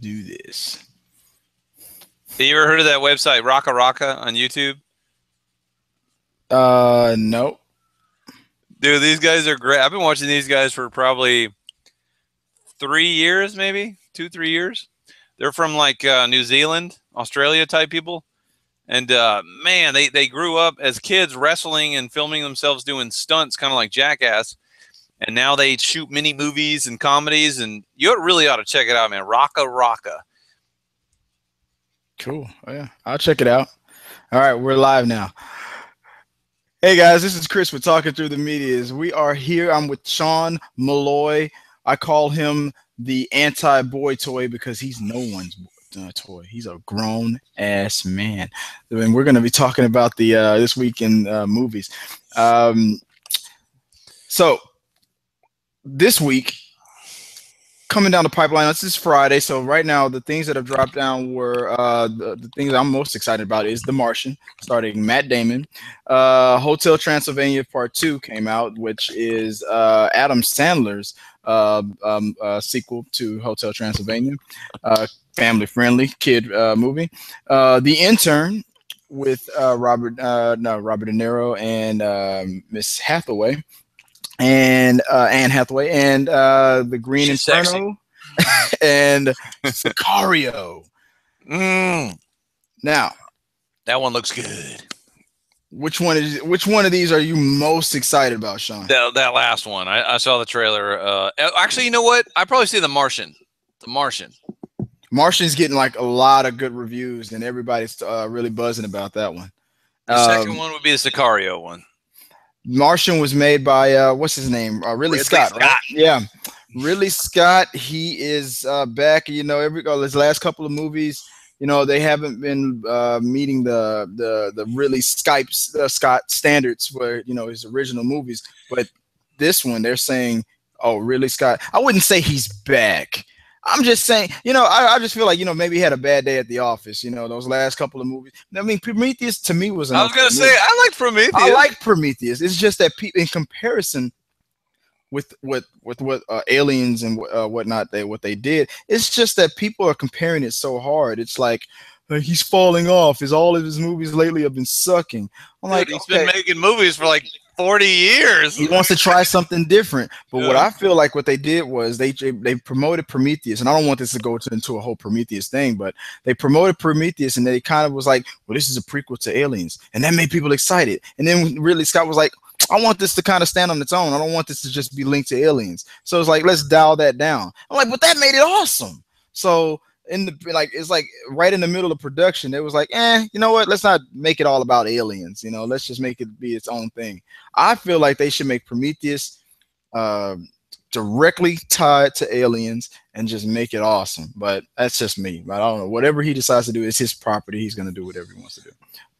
do this. Have you ever heard of that website, Rocka Rocka, on YouTube? Nope. Dude, these guys are great. I've been watching these guys for probably 3 years, maybe 2-3 years. They're from like New Zealand, Australia type people. And man, they grew up as kids wrestling and filming themselves doing stunts, kind of like Jackass. And now they shoot mini movies and comedies. And you really ought to check it out, man. Rocka Rocka. Cool. Oh, yeah, I'll check it out. All right, we're live now. Hey guys, this is Chris. We're talking through the medias. We are here. I'm with Sean Malloy. I call him the anti-boy toy because he's no one's toy. He's a grown-ass man. And we're going to be talking about the this week in movies. So this week, coming down the pipeline, this is Friday. So right now, the things that have dropped down were the things I'm most excited about is The Martian, starring Matt Damon. Hotel Transylvania Part 2 came out, which is Adam Sandler's sequel to Hotel Transylvania. Family-friendly kid movie. The Intern with Robert De Niro and Miss Hathaway. And Anne Hathaway and the Green Inferno and Sicario. Now, that one looks good. Which one of these are you most excited about, Sean? That last one. I saw the trailer. Actually, you know what? I probably see The Martian. The Martian. Martian's getting like a lot of good reviews, and everybody's really buzzing about that one. The second one would be the Sicario one. Martian was made by what's his name? Ridley Scott, right? Yeah, Ridley Scott. He is back. You know, his last couple of movies, you know, they haven't been meeting the Ridley Scott standards for, you know, his original movies. But this one, they're saying, oh, Ridley Scott. I wouldn't say he's back. I'm just saying, you know, I just feel like, you know, maybe he had a bad day at the office, you know, those last couple of movies. I mean, Prometheus to me was. I was going to say, I like Prometheus. I like Prometheus. It's just that in comparison with what Aliens and whatnot, what they did, it's just that people are comparing it so hard. It's like he's falling off. All of his movies lately have been sucking. I'm like, he's been making movies for like 40 years. He wants to try something different. But what I feel like what they did was they promoted Prometheus, and I don't want this to go into a whole Prometheus thing, but they promoted Prometheus, and they kind of was like, well, this is a prequel to Aliens, and that made people excited. And then Ridley Scott was like, I want this to kind of stand on its own. I don't want this to just be linked to Aliens. So it's like, let's dial that down. I'm like, but that made it awesome. So it's like right in the middle of production, it was like, you know what? Let's not make it all about aliens. You know, let's just make it be its own thing. I feel like they should make Prometheus directly tied to aliens and just make it awesome. But that's just me. But I don't know. Whatever he decides to do is his property. He's going to do whatever he wants to do.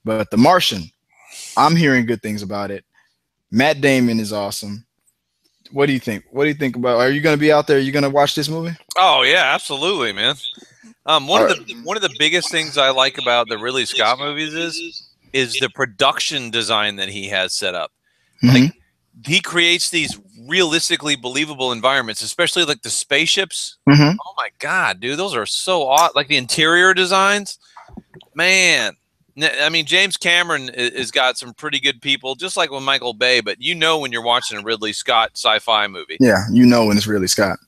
But The Martian, I'm hearing good things about it. Matt Damon is awesome. What do you think? What do you think about? Are you going to be out there? Are you going to watch this movie? Oh yeah, absolutely, man. One of the biggest things I like about the Ridley Scott movies is the production design that he has set up. Like he creates these realistically believable environments, especially like the spaceships. Oh my god, dude, those are so odd. Like the interior designs, man. I mean, James Cameron has got some pretty good people, just like with Michael Bay. But you know when you're watching a Ridley Scott sci-fi movie, yeah, you know when it's Ridley Scott.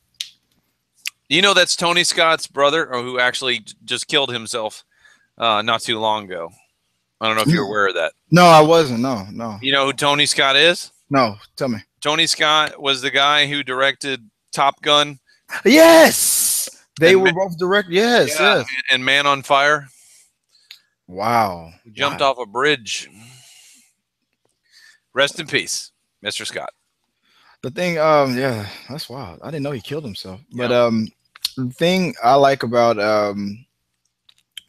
You know that's Tony Scott's brother, or who actually just killed himself not too long ago. I don't know if you're aware of that. No, I wasn't. No. You know who Tony Scott is? No, tell me. Tony Scott was the guy who directed Top Gun. Yes, they were both directed. Yes, yeah, yes. And Man on Fire. Wow. He jumped off a bridge. Rest in peace, Mr. Scott. The thing, yeah, that's wild. I didn't know he killed himself. But the thing I like about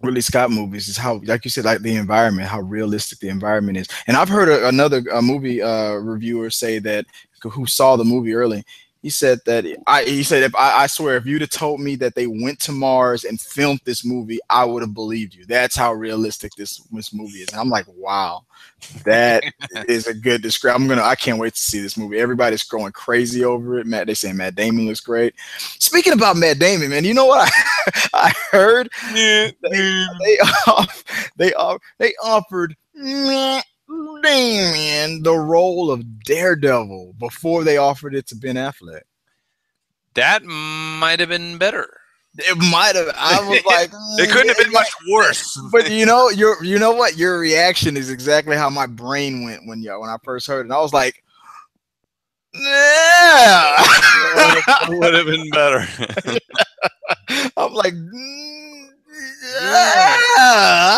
Ridley Scott movies is how, like you said, like the environment, how realistic the environment is. And I've heard another movie reviewer say that, who saw the movie early. He said that I swear, if you'd have told me that they went to Mars and filmed this movie, I would have believed you. That's how realistic this movie is. And I'm like, wow, that is a good description. I can't wait to see this movie. Everybody's going crazy over it. They say Matt Damon looks great. Speaking about Matt Damon, man, you know what? I heard Yeah. they offered Damon the role of Daredevil before they offered it to Ben Affleck. That might have been better. It might have. I was like, it couldn't have been much worse. But you know what? Your reaction is exactly how my brain went when I first heard it. And I was like, yeah, it would have been better. I'm like, yeah,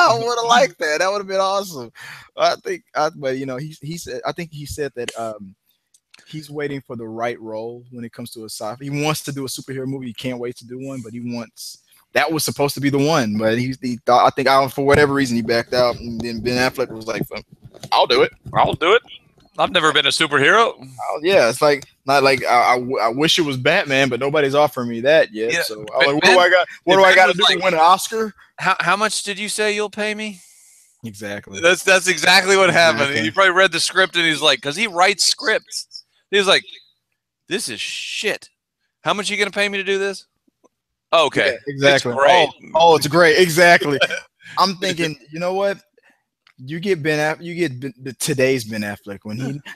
I would have liked that. That would have been awesome. But you know, he said. I think he said that he's waiting for the right role when it comes to a sci-fi. He wants to do a superhero movie. He can't wait to do one, but that was supposed to be the one. But he thought, for whatever reason, he backed out. And then Ben Affleck was like, I'll do it. I've never been a superhero. Oh, yeah, it's like not like I wish it was Batman, but nobody's offering me that yet. Yeah, so like, what do I got to do to win an Oscar? How much did you say you'll pay me? Exactly. That's exactly what happened. He probably read the script and he's like, because he writes scripts. He was like, this is shit. How much are you going to pay me to do this? Okay. Yeah, exactly. It's great. Oh, it's great. Exactly. I'm thinking, you know what? You get today's Ben Affleck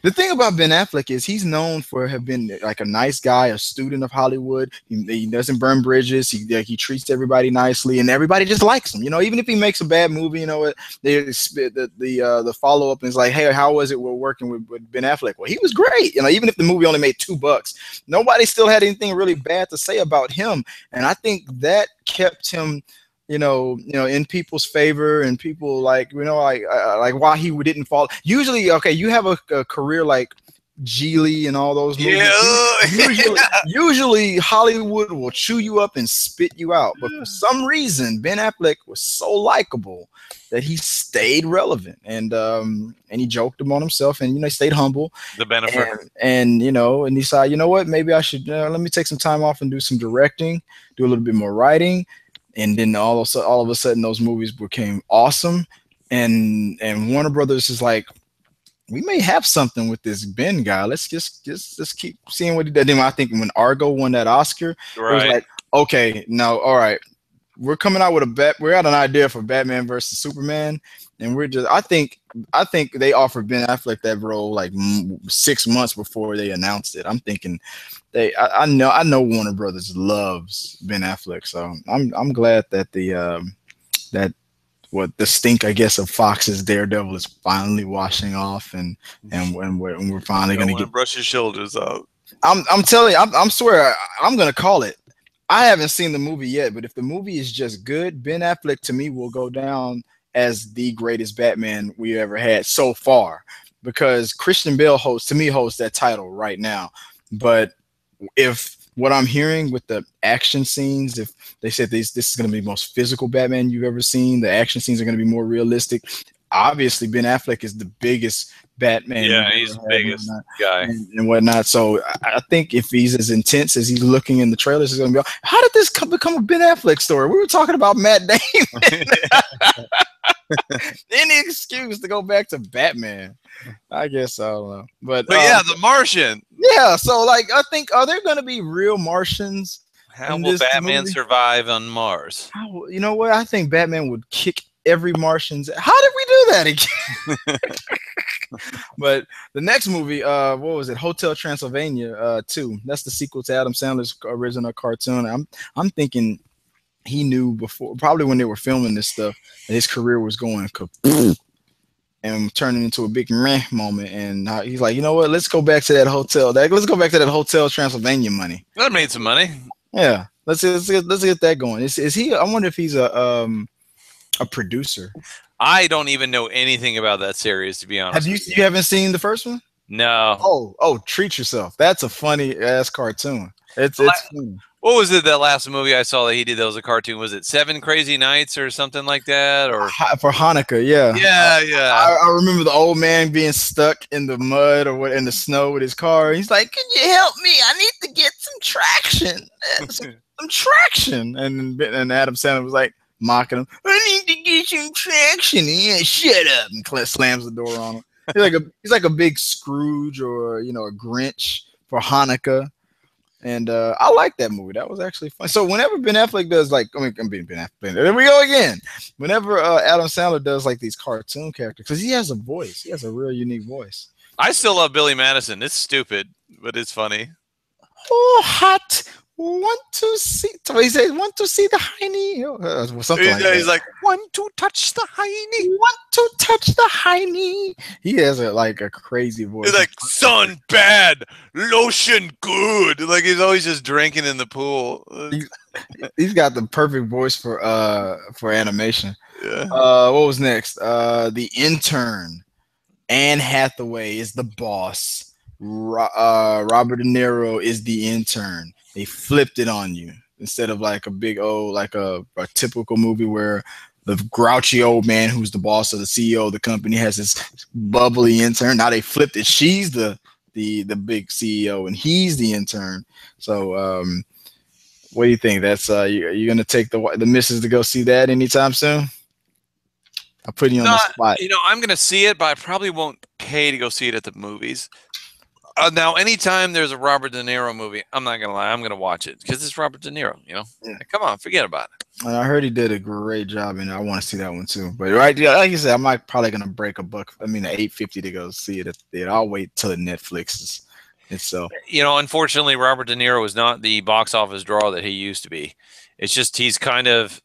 the thing about Ben Affleck is he's known for have been like a nice guy, a student of Hollywood. He doesn't burn bridges. He treats everybody nicely, and everybody just likes him. You know, even if he makes a bad movie, you know what? The follow up is like, hey, how was it? We're working with Ben Affleck. Well, he was great. You know, even if the movie only made $2, nobody still had anything really bad to say about him, and I think that kept him. You know, in people's favor, and people like why he didn't fall. Usually, okay, you have a career like Geely and all those movies. Yeah. Usually Hollywood will chew you up and spit you out. But for some reason, Ben Affleck was so likable that he stayed relevant, and he joked on himself, and he stayed humble. The benefit, and he said, you know what, maybe I should let me take some time off and do some directing, do a little bit more writing. And then all of a sudden, those movies became awesome, and Warner Brothers is like, we may have something with this Ben guy. Let's just keep seeing what he did. Then I think when Argo won that Oscar, right. It was like, okay, now all right, we're coming out with we're at an idea for Batman versus Superman, and I think they offered Ben Affleck that role like 6 months before they announced it. I'm thinking. I know Warner Brothers loves Ben Affleck, so I'm glad that the stink, I guess, of Fox's Daredevil is finally washing off, and we're finally going to brush your shoulders up. I'm telling you, I'm swear I'm going to call it. I haven't seen the movie yet, but if the movie is just good, Ben Affleck to me will go down as the greatest Batman we ever had so far, because Christian Bale holds that title right now, but if what I'm hearing with the action scenes, if they said this is going to be the most physical Batman you've ever seen, the action scenes are going to be more realistic. Obviously, Ben Affleck is the biggest Batman. Yeah, he's the biggest guy and whatnot. So I think if he's as intense as he's looking in the trailers, it's going to be. How did this become a Ben Affleck story? We were talking about Matt Damon. Any excuse to go back to Batman? I guess I don't know, but yeah, the Martian. Yeah, so like I think, are there going to be real Martians? How will Batman survive on Mars? You know what? I think Batman would kick every Martian's. How did we do that again? But the next movie, what was it? Hotel Transylvania 2. That's the sequel to Adam Sandler's original cartoon. I'm thinking he knew before, probably when they were filming this stuff, that his career was going and turning into a big meh moment. And he's like, you know what? Let's go back to that hotel. Let's go back to that Hotel Transylvania money. That made some money. Yeah, let's get that going. Is he? I wonder if he's a producer. I don't even know anything about that series, to be honest. You haven't seen the first one? No. Oh, treat yourself. That's a funny ass cartoon. It's funny. What was it, that last movie I saw that he did that was a cartoon? Was it 7 Crazy Nights or something like that? Or for Hanukkah, yeah. Yeah. I remember the old man being stuck in the mud or in the snow with his car. He's like, "Can you help me? I need to get some traction." Some traction. And Adam Sandler was like mocking him. "I need to get some traction." Yeah, shut up. And slams the door on him. He's like a big Scrooge or a Grinch for Hanukkah. And I like that movie. That was actually fun. So whenever Ben Affleck does Ben Affleck. There we go again. Whenever Adam Sandler does like these cartoon characters, because he has a voice. He has a real unique voice. I still love Billy Madison. It's stupid, but it's funny. Oh, hot. Want to see? He says, "Want to see the hiney?" Something like that. He's like, "Want to touch the hiney? Want to touch the hiney?" He has a crazy voice. He's like, "Sun bad, lotion good." Like he's always just drinking in the pool. He's got the perfect voice for animation. Yeah. What was next? The Intern. Anne Hathaway is the boss. Robert De Niro is the intern. They flipped it on you instead of like a big like a typical movie where the grouchy old man who's the boss of the CEO of the company has this bubbly intern. Now they flipped it. She's the big CEO and he's the intern. So what do you think? That's you're gonna take the missus to go see that anytime soon? I'll put you on the spot. I'm gonna see it, but I probably won't pay to go see it at the movies. Now, anytime there's a Robert De Niro movie, I'm not gonna lie, I'm gonna watch it because it's Robert De Niro. Yeah. Come on, forget about it. And I heard he did a great job, and I want to see that one too. But like you said, I'm probably gonna break $8.50 to go see it at the theater. I'll wait till Netflix is itself. Unfortunately, Robert De Niro is not the box office draw that he used to be. It's just he's kind of,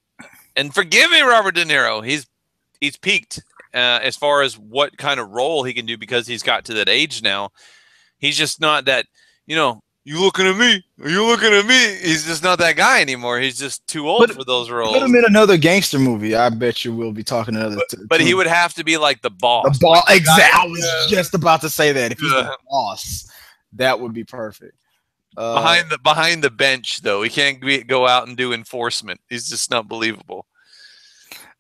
and forgive me, Robert De Niro, he's peaked as far as what kind of role he can do because he's got to that age now. He's just not that, you looking at me? Are you looking at me? He's just not that guy anymore. He's just too old for those roles. Put him in another gangster movie. I bet you we'll be talking another. But he would have to be like the boss. The boss, exactly. I was just about to say that. If he's the boss, that would be perfect. Behind the bench, though, he can't go out and do enforcement. He's just not believable.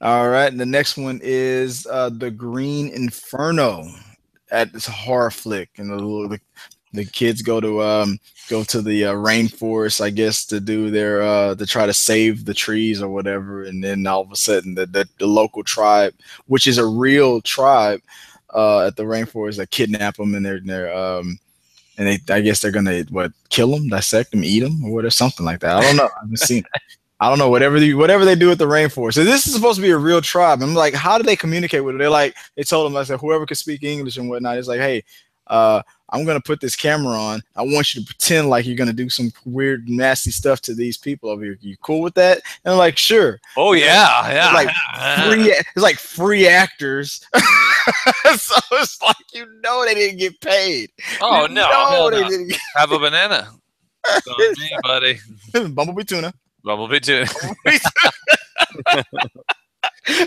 All right, and the next one is the Green Inferno. It's a horror flick, and the kids go to the rainforest, I guess, to do their to try to save the trees or whatever, and then all of a sudden the local tribe, which is a real tribe at the rainforest, that kidnap them, and I guess they're gonna kill them, dissect them, eat them, or whatever, something like that. I don't know. I haven't seen it. I don't know, whatever they do at the rainforest. So this is supposed to be a real tribe. I'm like, how do they communicate with it? They told them, I said, whoever could speak English and whatnot. It's like, hey, I'm going to put this camera on. I want you to pretend like you're going to do some weird, nasty stuff to these people over here. You cool with that? And I'm like, sure. Oh, yeah. Yeah. It's like free actors. So it's like, they didn't get paid. Oh, no. They didn't have a banana. Me, buddy. Bumblebee tuna. Bumblebee tuna. I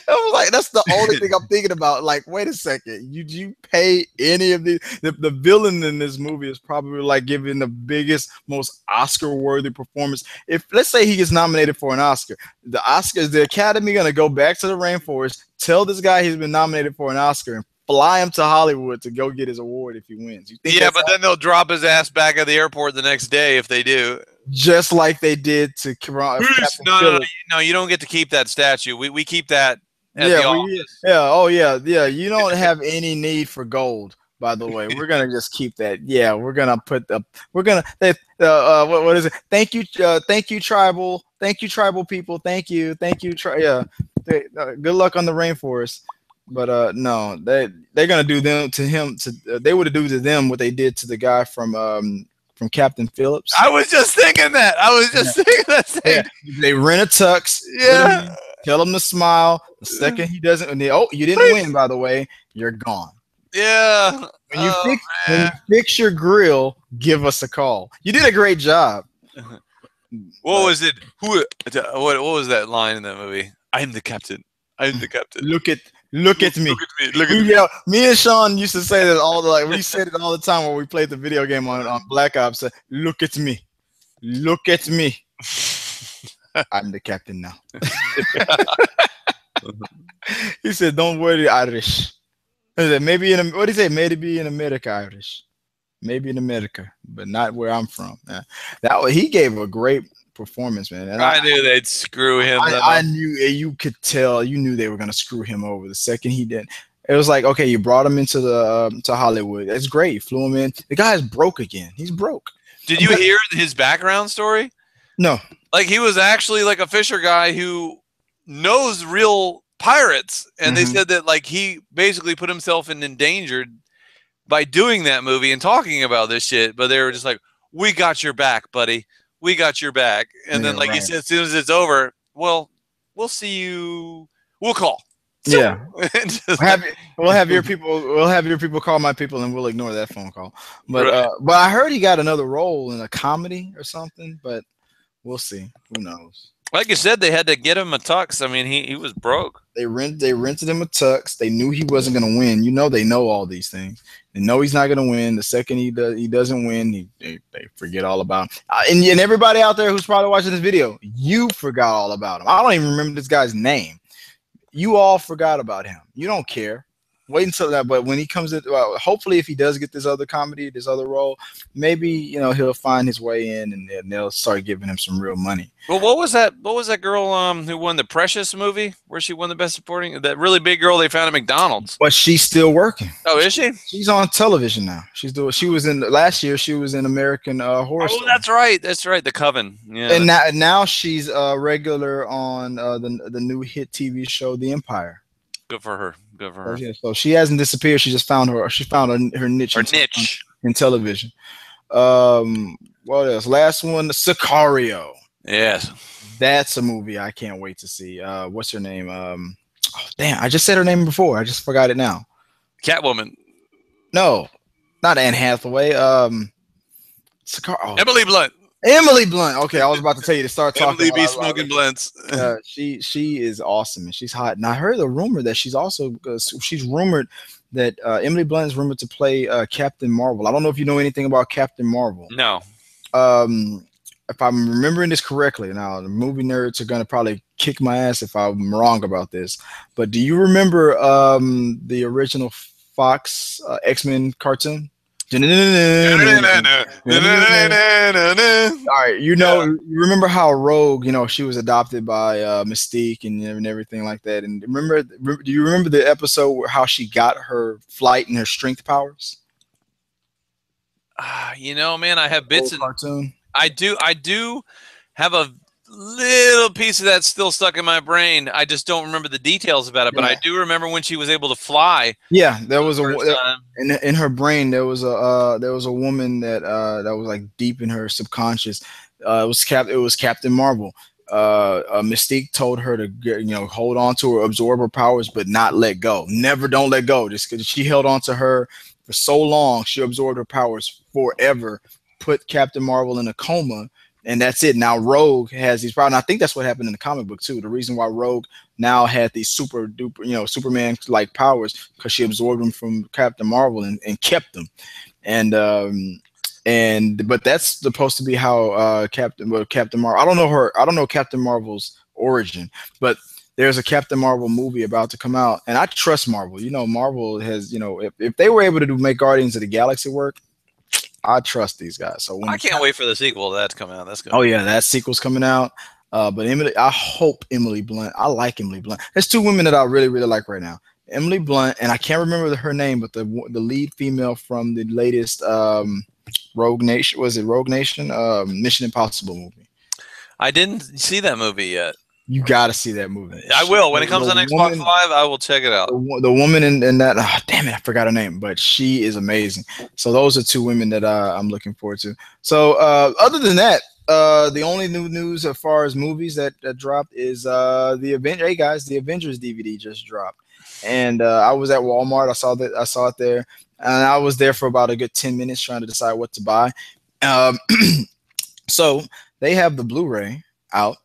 was like, that's the only thing I'm thinking about. Like, wait a second, you pay any of these? The villain in this movie is probably like giving the biggest, most Oscar-worthy performance. If let's say he gets nominated for an Oscar, the Academy gonna go back to the rainforest, tell this guy he's been nominated for an Oscar, and fly him to Hollywood to go get his award if he wins. But then they'll drop his ass back at the airport the next day if they do. Just like they did to No, you don't get to keep that statue. We keep that at the office. Yeah. You don't have any need for gold, by the way. We're gonna just keep that. Yeah, we're gonna put what is it? Thank you, tribal people. Thank you. Good luck on the rainforest. But no, they're gonna do them to him. They would do to them what they did to the guy from Captain Phillips. I was just thinking that. Thinking that. They rent a tux. Yeah. Tell him to smile. The second he doesn't, you didn't win, by the way. You're gone. Yeah. When you fix your grill, give us a call. You did a great job. What was it? What was that line in that movie? I'm the captain. I'm the captain. Look at me. Yeah, me and Sean used to say that we said it all the time when we played the video game on Black Ops. Look at me. Look at me. I'm the captain now. He said, "Don't worry, Irish." He said, maybe what did he say? Maybe in America, Irish. Maybe in America, but not where I'm from. He gave a great performance, man. And I knew they'd screw him. I knew, you could tell. You knew they were gonna screw him over the second he did. It was like, okay, you brought him into to Hollywood. That's great. You flew him in. The guy's broke again. He's broke. Did you hear his background story? No. Like, he was actually like a fisher guy who knows real pirates, and they said that like he basically put himself in endangered by doing that movie and talking about this shit. But they were just like, "We got your back, buddy. We got your back." And then, like he said, as soon as it's over, well, we'll see you. We'll call. Yeah. We'll have your people call my people, and we'll ignore that phone call. But but I heard he got another role in a comedy or something. But we'll see. Who knows? Like you said, they had to get him a tux. I mean, he was broke. They rented him a tux. They knew he wasn't going to win. You know, they know all these things. They know he's not going to win. The second he doesn't win, they forget all about him. And everybody out there who's probably watching this video, you forgot all about him. I don't even remember this guy's name. You all forgot about him. You don't care. Wait until that. But when he comes in, hopefully, if he does get this other comedy, this other role, maybe he'll find his way in, and they'll start giving him some real money. Well, what was that? What was that girl who won the Precious movie, where she won the Best Supporting? That really big girl they found at McDonald's. But she's still working. Oh, is she? She's on television now. She was in last year. She was in American Horror Story. That's right. That's right. The Coven. Yeah. And now she's regular on the new hit TV show, The Empire. Good for her. Good for her. Yeah, so she hasn't disappeared. She just found her niche. In television. What else? Last one, Sicario. Yes. That's a movie I can't wait to see. What's her name? Oh, damn, I just said her name before. I just forgot it now. Catwoman. No, not Anne Hathaway. Emily Blunt. Emily Blunt. Okay, I was about to tell you to start talking. Emily be smoking blunts. She is awesome and she's hot. And I heard the rumor that she's rumored that Emily Blunt is rumored to play Captain Marvel. I don't know if you know anything about Captain Marvel. No. If I'm remembering this correctly, now the movie nerds are gonna probably kick my ass if I'm wrong about this. But do you remember the original Fox X-Men cartoon? All right, you remember how Rogue, she was adopted by Mystique and everything like that. And do you remember the episode where how she got her flight and her strength powers? Man, I have bits of cartoon. I do have a little piece of that still stuck in my brain. I just don't remember the details about it, but I do remember when she was able to fly. Yeah, there was in her brain there was a woman that was like deep in her subconscious. It was Captain Marvel. Mystique told her to hold on to her, absorb her powers, but not let go. Don't let go. Just because she held on to her for so long, she absorbed her powers forever, put Captain Marvel in a coma. And that's it. Now Rogue has these problems. I think that's what happened in the comic book too. The reason why Rogue now had these super duper, Superman like powers, because she absorbed them from Captain Marvel and kept them. But that's supposed to be how Captain Marvel. I don't know Captain Marvel's origin, but there's a Captain Marvel movie about to come out, and I trust Marvel. Marvel has if they were able to make Guardians of the Galaxy work, I trust these guys. So I can't wait for the sequel to that to come out. That's good. Oh yeah, that sequel's coming out. But I hope Emily Blunt. I like Emily Blunt. There's two women that I really, really like right now. Emily Blunt, and I can't remember her name, but the lead female from the latest Rogue Nation. Was it Rogue Nation? Mission Impossible movie. I didn't see that movie yet. You got to see that movie. I will. When it comes on Xbox Live, I will check it out. The woman in that, damn it, I forgot her name, but she is amazing. So those are two women that I'm looking forward to. So other than that, the only new news as far as movies that dropped is the Avengers. Hey guys, the Avengers DVD just dropped, and I was at Walmart. I saw it there, and I was there for about a good 10 minutes trying to decide what to buy. So they have the Blu-ray out.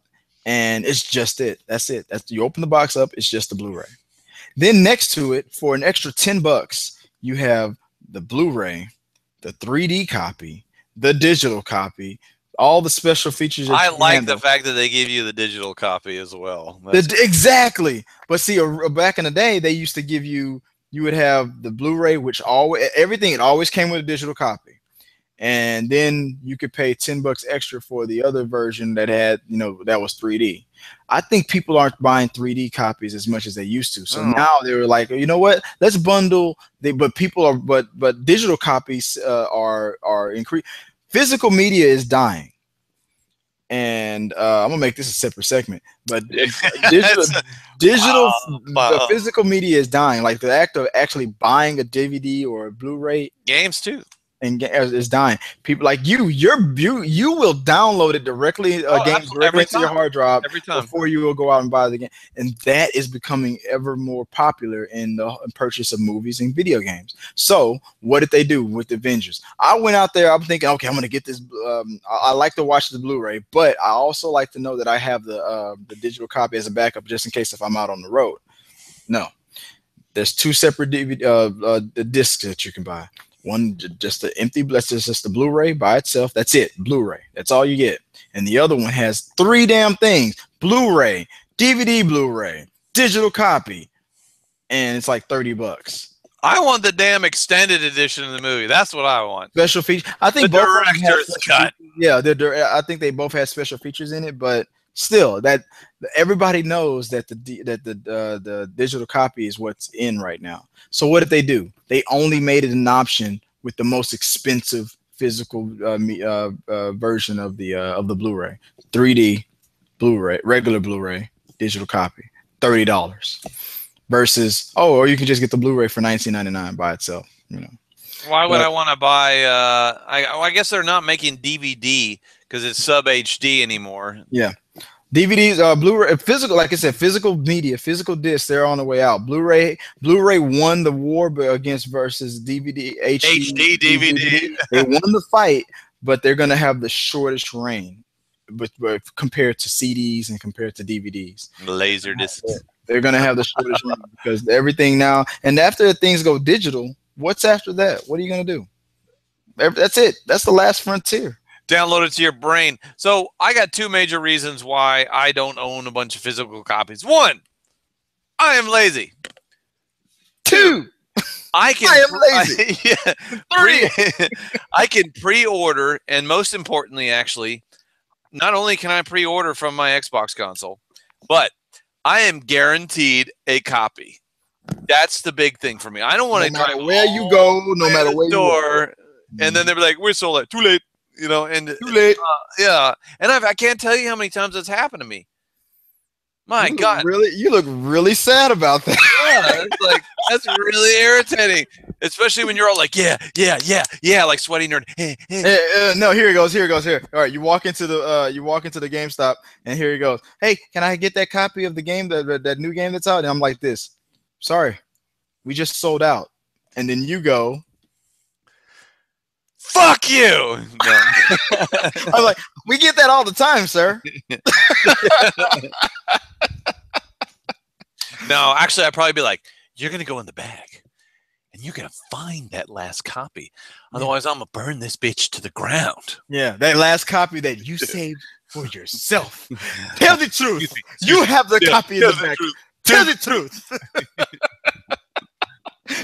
And it's just it. That's it. You open the box up. It's just the Blu-ray. Then next to it, for an extra $10, you have the Blu-ray, the 3D copy, the digital copy, all the special features. I like the fact that they give you the digital copy as well. Exactly. But see, back in the day, they used to give you would have the Blu-ray, which it always came with a digital copy. And then you could pay $10 extra for the other version that had, that was 3D. I think people aren't buying 3D copies as much as they used to. So now they were like, you know what? Let's bundle. But digital copies are increased. physical media is dying. And I'm gonna make this a separate segment, but digital, the physical media is dying. Like the act of actually buying a DVD or a Blu-ray, games too, and is dying. People like you will download it directly, games directly to your hard drive before you will go out and buy the game, and that is becoming ever more popular in the purchase of movies and video games. So what did they do with Avengers? I went out there. I'm thinking, okay, I'm gonna get this. I like to watch the Blu-ray, but I also like to know that I have the digital copy as a backup just in case if I'm out on the road. No, there's two separate DVD discs that you can buy. One just the empty, that's just the Blu-ray by itself. That's it, Blu-ray. That's all you get. And the other one has 3 damn things: Blu-ray, DVD, Blu-ray, digital copy, and it's like $30. I want the damn extended edition of the movie. That's what I want. Special features. I think the director's cut. Yeah, I think they both have special features in it, but still, that everybody knows that the digital copy is what's in right now. So what did they do? They only made it an option with the most expensive physical version of the Blu-ray, 3D Blu-ray, regular Blu-ray, digital copy, $30 versus or you can just get the Blu-ray for $19.99 by itself. You know. Why would I want to buy? I guess they're not making DVD because it's sub HD anymore. Yeah. DVDs, Blu-ray, physical, like I said, physical media, physical discs, they're on the way out. Blu-ray won the war against versus DVD, HD DVD. They won the fight, but they're going to have the shortest reign, but compared to CDs and compared to DVDs. Laser discs. They're going to have the shortest reign because everything now, and after things go digital, what's after that? What are you going to do? That's it. That's the last frontier. Download it to your brain. So I got 2 major reasons why I don't own a bunch of physical copies. 1, I am lazy. 2, I am lazy. 3, I can pre-order, and most importantly, actually, not only can I pre-order from my Xbox console, but I am guaranteed a copy. That's the big thing for me. I don't want to drive where you go, no matter where you go. And then they're like, "We're sold out. Too late." You know, and too late. Yeah, and I can't tell you how many times that's happened to me. My God, you look really sad about that. Yeah, it's like that's really irritating, especially when you're all like, yeah, like sweaty nerd. No, here he goes. All right, you walk into the GameStop, and here he goes. Hey, can I get that copy of the game, that new game that's out? And I'm like this. Sorry, we just sold out. And then you go, fuck you. No. I'm like, we get that all the time, sir. No, actually, I'd probably be like, you're going to go in the bag and you're going to find that last copy. Otherwise, I'm going to burn this bitch to the ground. Yeah, that last copy that you saved for yourself. Tell the truth. You have the copy in the bag. Tell the truth.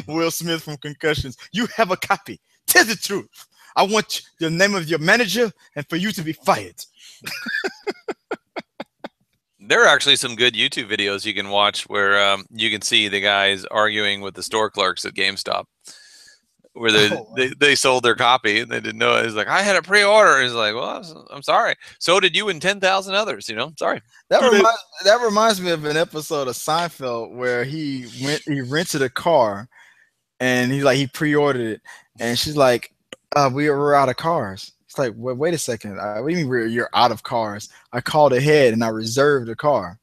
Will Smith from Concussions. You have a copy. Tell the truth. I want the name of your manager and for you to be fired. There are actually some good YouTube videos you can watch where you can see the guys arguing with the store clerks at GameStop, where they sold their copy and they didn't know it. He's like, I had a pre-order. He's like, well, I'm sorry. So did you and 10,000 others. You know, sorry. That reminds me of an episode of Seinfeld where he rented a car, and he pre-ordered it, and she's like, we were out of cars. It's like, wait a second. What do you mean you're out of cars? I called ahead and I reserved a car.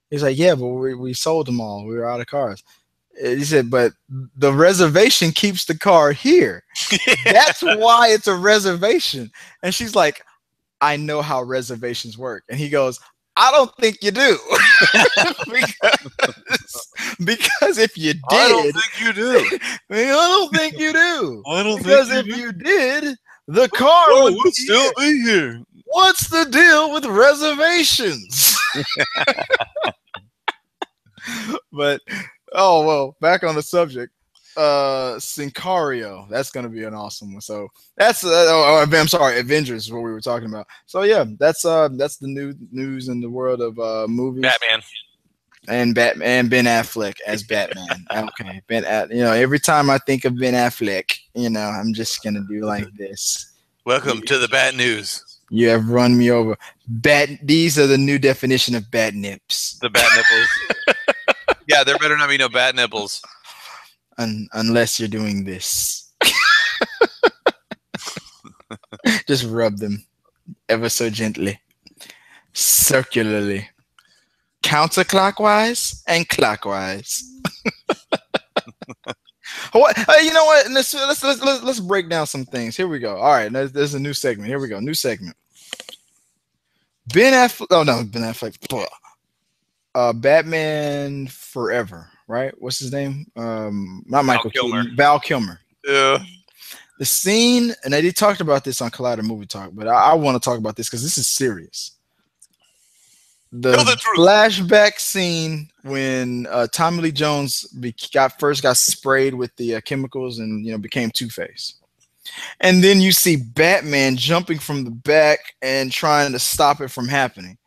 He's like, yeah, but we sold them all. We were out of cars. He said, but the reservation keeps the car here. That's why it's a reservation. And she's like, I know how reservations work. And he goes, I don't think you do. because if you did, I don't think you do. I don't think you do. I don't because think if you did, the car would still be here. What's the deal with reservations? But back on the subject. Sicario, that's gonna be an awesome one. So that's I'm sorry, Avengers is what we were talking about. So yeah, that's the new news in the world of movies. Batman and Ben Affleck as Batman. Okay, every time I think of Ben Affleck, I'm just gonna do like this. Welcome to the bad news. You have run me over. These are the new definition of bad nips. The bat nipples. Yeah, there better not be no bat nipples. Unless you're doing this. Just rub them ever so gently, circularly, counterclockwise and clockwise. What? You know what? Let's break down some things. Here we go. All right, there's a new segment. Here we go. New segment. Ben Affleck. Oh no, Ben Affleck. Batman Forever. Right? What's his name? Not Michael Keaton. Val Kilmer. Yeah. The scene, and they talked about this on Collider Movie Talk, but I want to talk about this because this is serious. The flashback scene when Tommy Lee Jones first got sprayed with the chemicals and became Two-Face, and then you see Batman jumping from the back and trying to stop it from happening.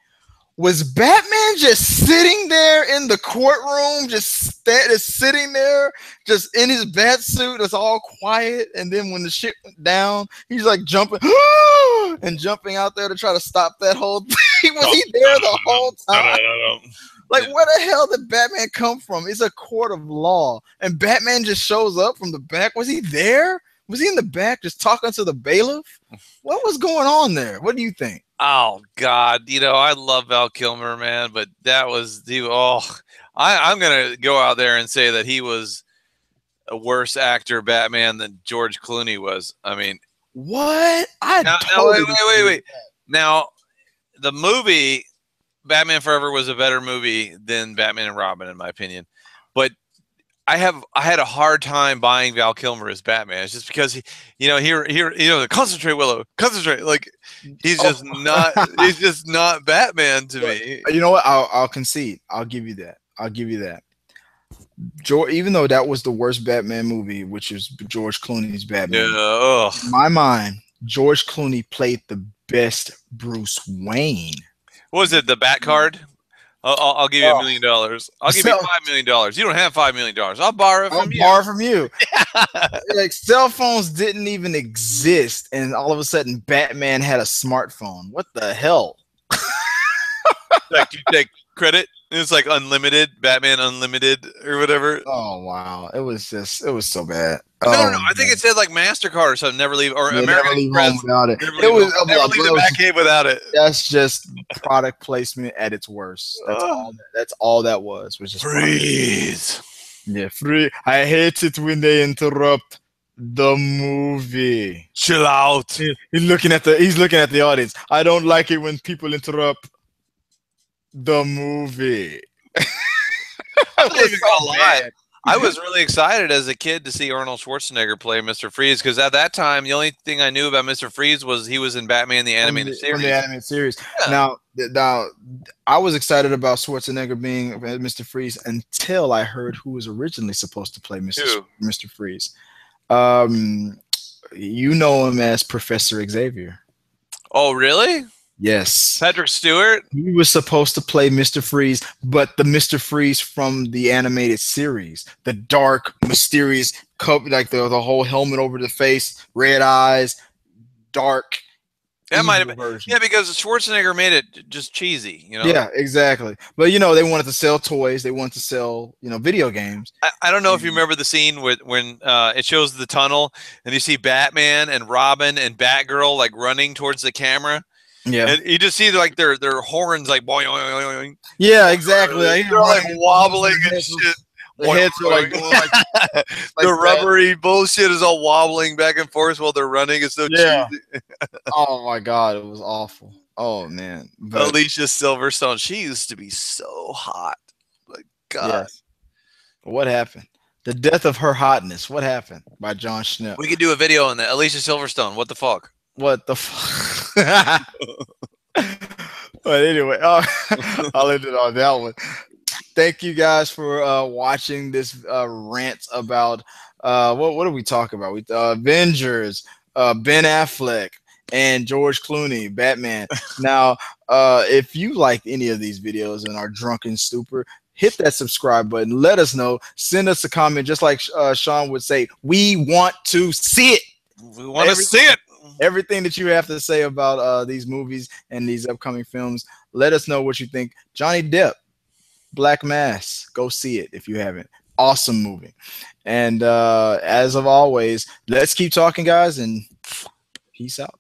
Was Batman just sitting there in the courtroom, just sitting there, just in his bat suit? It's all quiet, and then when the shit went down, he's like jumping and jumping out there to try to stop that whole thing. Was he there the whole time? No. Like, where the hell did Batman come from? It's a court of law, and Batman just shows up from the back. Was he there? Was he in the back just talking to the bailiff? What was going on there? What do you think? Oh God, I love Val Kilmer, man, but that was I'm gonna go out there and say that he was a worse actor Batman than George Clooney was. I mean, what? Wait. Now, the movie Batman Forever was a better movie than Batman and Robin, in my opinion, but I had a hard time buying Val Kilmer as Batman. It's just because concentrate, Willow, concentrate. Like he's just not Batman to me. You know what? I'll concede. I'll give you that. Even though that was the worst Batman movie, which is George Clooney's Batman. Yeah, in my mind, George Clooney played the best Bruce Wayne. What was it? The Bat card? I'll give you $1 million. I'll give you $5 million. You don't have $5 million. I'll borrow it from you. Borrow from you. Like cell phones didn't even exist, and all of a sudden Batman had a smartphone. What the hell? Like you take credit. It's like unlimited, Batman Unlimited or whatever. Oh wow, it was so bad. No. I think it said like MasterCard or something. Never leave or American never leave home without it. Never leave the Batcave without it. That's just product placement at its worst. That's all that was just freeze. Yeah, free. I hate it when they interrupt the movie. Chill out. He's looking at the audience. I don't like it when people interrupt the movie. I was really excited as a kid to see Arnold Schwarzenegger play Mr. Freeze because at that time the only thing I knew about Mr. Freeze was he was in Batman the Animated Series. From the animated series. Yeah. Now, I was excited about Schwarzenegger being Mr. Freeze until I heard who was originally supposed to play Mr. Freeze. You know him as Professor Xavier. Oh, really? Yes. Patrick Stewart? He was supposed to play Mr. Freeze, but the Mr. Freeze from the animated series. The dark, mysterious, like the whole helmet over the face, red eyes, dark. That might have been version. Yeah, because Schwarzenegger made it just cheesy, Yeah, exactly. But they wanted to sell toys, they wanted to sell, video games. I don't know if you remember the scene when it shows the tunnel and you see Batman and Robin and Batgirl like running towards the camera. Yeah, and you just see like their horns like boing, boing, boing. Yeah, exactly. They're like wobbling and shit. The heads are like going like the rubbery bullshit is all wobbling back and forth while they're running. It's so cheesy. Oh my god, it was awful. Oh man, Alicia Silverstone, she used to be so hot. Like God, yes. What happened? The death of her hotness. What happened? By John Schnipp. We could do a video on that. Alicia Silverstone. What the fuck? What the fuck? But anyway, I'll end it on that one. Thank you guys for watching this rant about what did we talk about? We Avengers, Ben Affleck, and George Clooney, Batman. Now, if you liked any of these videos and are drunk in stupor, hit that subscribe button. Let us know. Send us a comment, just like Sean would say. We want to see it. We want to see it. everything that you have to say about these movies and these upcoming films. Let us know what you think. Johnny Depp, Black Mass, go see it if you haven't. Awesome movie. And as of always, let's keep talking, guys, and peace out.